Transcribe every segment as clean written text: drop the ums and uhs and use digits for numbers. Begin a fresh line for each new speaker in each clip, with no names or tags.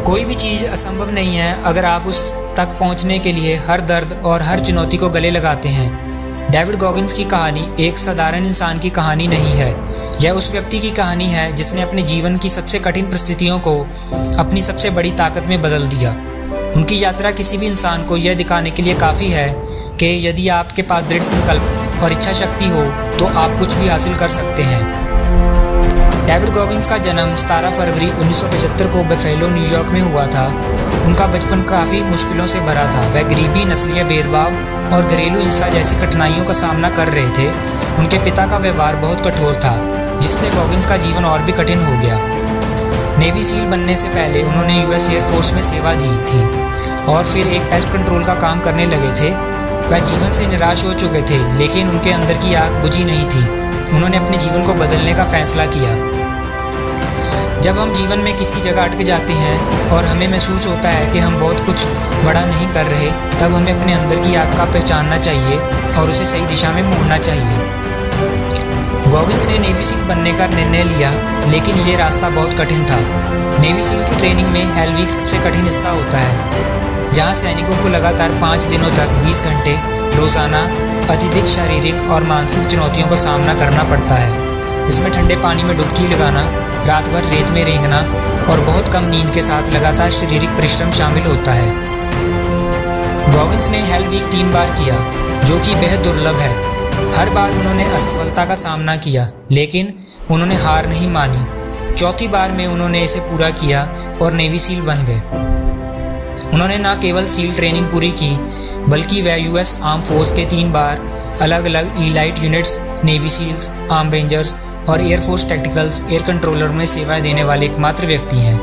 कोई भी चीज़ असंभव नहीं है अगर आप उस तक पहुंचने के लिए हर दर्द और हर चुनौती को गले लगाते हैं। डेविड गॉगिंस की कहानी एक साधारण इंसान की कहानी नहीं है। यह उस व्यक्ति की कहानी है जिसने अपने जीवन की सबसे कठिन परिस्थितियों को अपनी सबसे बड़ी ताकत में बदल दिया। उनकी यात्रा किसी भी इंसान को यह दिखाने के लिए काफ़ी है कि यदि आपके पास दृढ़ संकल्प और इच्छा शक्ति हो तो आप कुछ भी हासिल कर सकते हैं। डेविड गॉगिंस का जन्म 17 फरवरी 1975 को बफेलो, न्यूयॉर्क में हुआ था। उनका बचपन काफ़ी मुश्किलों से भरा था। वह गरीबी, नस्लीय भेदभाव और घरेलू हिंसा जैसी कठिनाइयों का सामना कर रहे थे। उनके पिता का व्यवहार बहुत कठोर था, जिससे गॉगिंस का जीवन और भी कठिन हो गया। नेवी सील बनने से पहले उन्होंने यूएस एयरफोर्स में सेवा दी थी और फिर एक पेस्ट कंट्रोल का काम करने लगे थे। वह जीवन से निराश हो चुके थे, लेकिन उनके अंदर की आग बुझी नहीं थी। उन्होंने अपने जीवन को बदलने का फैसला किया। जब हम जीवन में किसी जगह अटक जाते हैं और हमें महसूस होता है कि हम बहुत कुछ बड़ा नहीं कर रहे, तब हमें अपने अंदर की आग का पहचानना चाहिए और उसे सही दिशा में मोड़ना चाहिए। गॉगिंस ने नेवी सील बनने का निर्णय लिया, लेकिन ये रास्ता बहुत कठिन था। नेवी सील की ट्रेनिंग में हेल वीक सबसे कठिन हिस्सा होता है, जहाँ सैनिकों को लगातार 5 दिनों तक 20 घंटे रोज़ाना अत्यधिक शारीरिक और मानसिक चुनौतियों का सामना करना पड़ता है। इसमें ठंडे पानी में डुबकी लगाना, रात भर रेत में रेंगना और बहुत कम नींद के साथ लगातार शारीरिक परिश्रम शामिल होता है। गॉगिंस ने हेल वीक 3 बार किया, जो कि बेहद दुर्लभ है। हर बार उन्होंने असफलता का सामना किया, लेकिन उन्होंने हार नहीं मानी। चौथी बार में उन्होंने इसे पूरा किया और नेवी सील बन गए। उन्होंने न केवल सील ट्रेनिंग पूरी की, बल्कि वह यूएस आर्म फोर्स के 3 बार अलग अलग elite units, navy seals, arm rangers और एयरफोर्स टैक्टिकल्स एयर कंट्रोलर में सेवाएं देने वाले एकमात्र व्यक्ति हैं।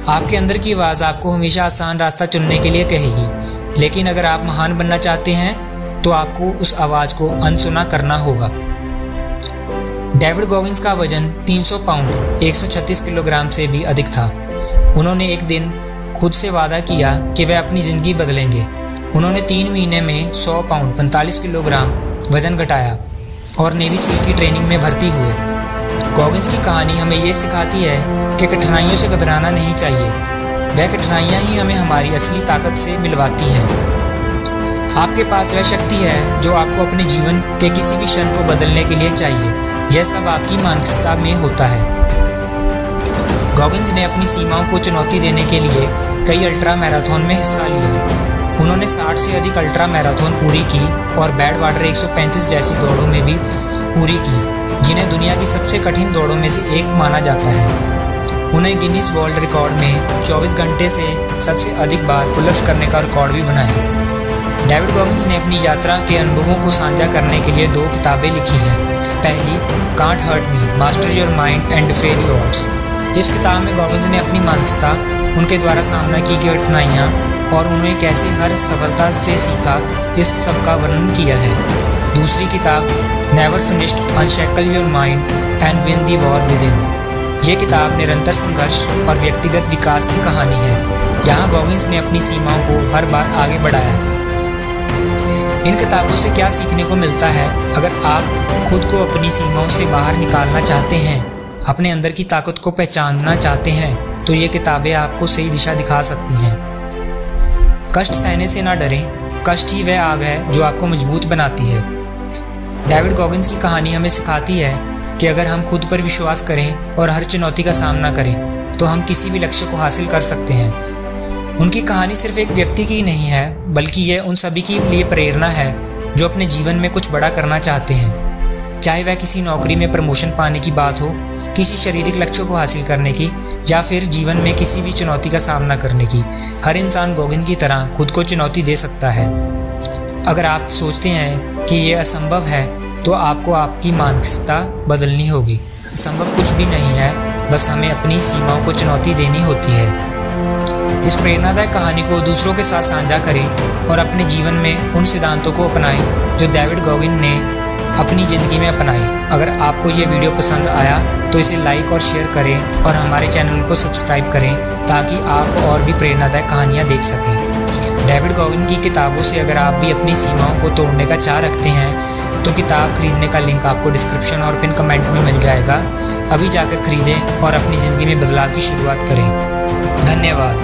आपके अंदर की आवाज़ आपको हमेशा आसान रास्ता चुनने के लिए कहेगी, लेकिन अगर आप महान बनना चाहते हैं तो आपको उस आवाज़ को अनसुना करना होगा। डेविड गॉगिंस का वजन 300 पाउंड 136 किलोग्राम से भी अधिक था। उन्होंने एक दिन खुद से वादा किया कि वह अपनी ज़िंदगी बदलेंगे। उन्होंने 3 महीने में 100 पाउंड 45 किलोग्राम वज़न घटाया और नेवी सील की ट्रेनिंग में भर्ती हुए। गॉगिंस की कहानी हमें ये सिखाती है कि कठिनाइयों से घबराना नहीं चाहिए। वह कठिनाइयाँ ही हमें हमारी असली ताकत से मिलवाती हैं। आपके पास वह शक्ति है जो आपको अपने जीवन के किसी भी क्षण को बदलने के लिए चाहिए। यह सब आपकी मानसिकता में होता है। गॉगिंस ने अपनी सीमाओं को चुनौती देने के लिए कई अल्ट्रा मैराथन में हिस्सा लिया। उन्होंने 60 से अधिक अल्ट्रा मैराथन पूरी की और बैड वाटर 135 जैसी दौड़ों में भी पूरी की, जिन्हें दुनिया की सबसे कठिन दौड़ों में से एक माना जाता है। उन्हें गिनीज वर्ल्ड रिकॉर्ड में 24 घंटे से सबसे अधिक बार पुलअप्स करने का रिकॉर्ड भी बनाया। डेविड गॉगिंस ने अपनी यात्रा के अनुभवों को साझा करने के लिए 2 किताबें लिखी हैं। पहली, can't hurt me, master your mind and defy the odds. इस किताब में गॉगिंस ने अपनी मानसिकता, उनके द्वारा सामना की गई कठिनाइयाँ और उन्होंने कैसे हर सफलता से सीखा, इस सब का वर्णन किया है। दूसरी किताब, never finished, unshackle your mind and win the war within. ये किताब निरंतर संघर्ष और व्यक्तिगत विकास की कहानी है। यहाँ गॉगिंस ने अपनी सीमाओं को हर बार आगे बढ़ाया। इन किताबों से क्या सीखने को मिलता है? अगर आप खुद को अपनी सीमाओं से बाहर निकालना चाहते हैं, अपने अंदर की ताकत को पहचानना चाहते हैं, तो ये किताबें आपको सही दिशा दिखा सकती हैं। कष्ट सहने से ना डरें, कष्ट ही वह आग है जो आपको मजबूत बनाती है। डेविड गॉगिंस की कहानी हमें सिखाती है कि अगर हम खुद पर विश्वास करें और हर चुनौती का सामना करें, तो हम किसी भी लक्ष्य को हासिल कर सकते हैं। उनकी कहानी सिर्फ एक व्यक्ति की नहीं है, बल्कि यह उन सभी के लिए प्रेरणा है जो अपने जीवन में कुछ बड़ा करना चाहते हैं। चाहे वह किसी नौकरी में प्रमोशन पाने की बात हो, किसी शारीरिक लक्ष्य को हासिल करने की, या फिर जीवन में किसी भी चुनौती का सामना करने की। हर इंसान गॉगिन की तरह खुद को चुनौती दे सकता है। अगर आप सोचते हैं कि ये असंभव है, तो आपको आपकी मानसिकता बदलनी होगी। असंभव कुछ भी नहीं है, बस हमें अपनी सीमाओं को चुनौती देनी होती है। इस प्रेरणादायक कहानी को दूसरों के साथ साझा करें और अपने जीवन में उन सिद्धांतों को अपनाएं जो डेविड गॉगिन ने अपनी ज़िंदगी में अपनाए। अगर आपको ये वीडियो पसंद आया तो इसे लाइक और शेयर करें और हमारे चैनल को सब्सक्राइब करें, ताकि आप और भी प्रेरणादायक कहानियाँ देख सकें। डेविड गॉगिन की किताबों से अगर आप भी अपनी सीमाओं को तोड़ने का चाह रखते हैं, तो किताब खरीदने का लिंक आपको डिस्क्रिप्शन और पिन कमेंट में मिल जाएगा। अभी जाकर खरीदें और अपनी ज़िंदगी में बदलाव की शुरुआत करें। धन्यवाद।